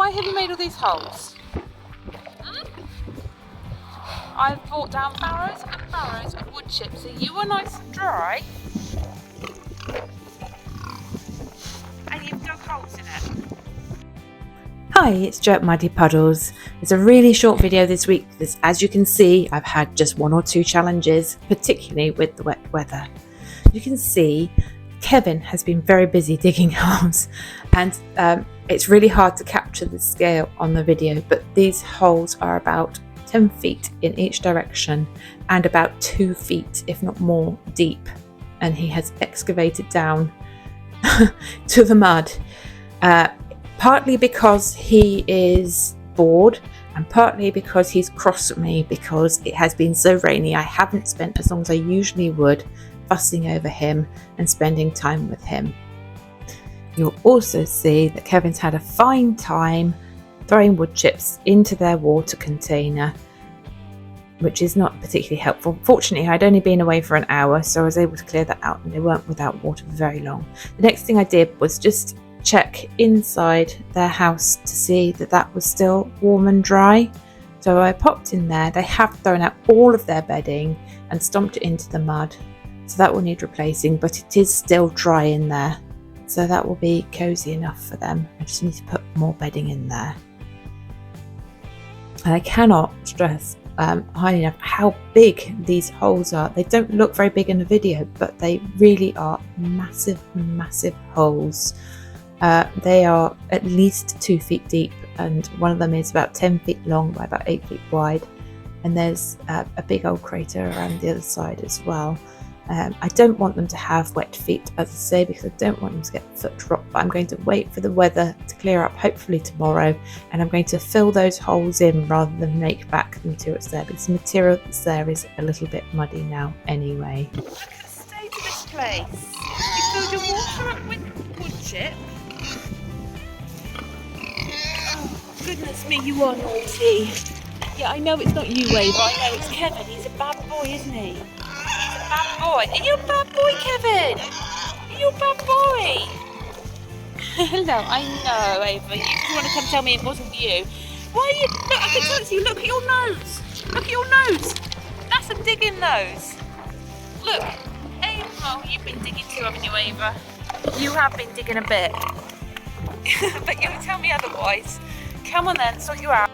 why have you made all these holes? I've brought down barrows and barrows of wood chips so you are nice and dry. And you've dug holes in it. Hi, it's Jo at Muddy Puddles. It's a really short video this week because, as you can see, I've had just 1 or 2 challenges, particularly with the wet weather. You can see Kevin has been very busy digging holes, and it's really hard to capture the scale on the video, but these holes are about 10 feet in each direction and about 2 feet, if not more, deep, and he has excavated down to the mud. Partly because he is bored and partly because he's cross at me because it has been so rainy. I haven't spent as long as I usually would fussing over him and spending time with him. You'll also see that Kevin's had a fine time throwing wood chips into their water container, which is not particularly helpful. Fortunately, I'd only been away for an hour, so I was able to clear that out and they weren't without water for very long. The next thing I did was just check inside their house to see that that was still warm and dry. So I popped in there. They have thrown out all of their bedding and stomped it into the mud, so that will need replacing, but it is still dry in there, so that will be cozy enough for them. I just need to put more bedding in there. And I cannot stress highly enough how big these holes are. They don't look very big in the video, but they really are massive holes. They are at least 2 feet deep, and one of them is about 10 feet long by about 8 feet wide, and there's a big old crater around the other side as well. I don't want them to have wet feet, as I say, because I don't want them to get foot rot, but I'm going to wait for the weather to clear up, hopefully tomorrow, and I'm going to fill those holes in rather than make back the material that's there, because the material that's there is a little bit muddy now anyway. Look at the state of this place. You filled your water up with wood chip. Oh, goodness me, you are naughty. Yeah, I know it's not you, Ava. I know it's Kevin. He's a bad boy, isn't he? He's a bad boy. Are you a bad boy, Kevin? Are you a bad boy? Hello, I know, Ava. You want to come tell me it wasn't you. Why are you... Look, I can tell it's you. Look at your nose. Look at your nose. That's a digging nose. Look. Ava, oh, you've been digging too, haven't you, Ava? You have been digging a bit. But you tell me otherwise. Come on then, sort you out.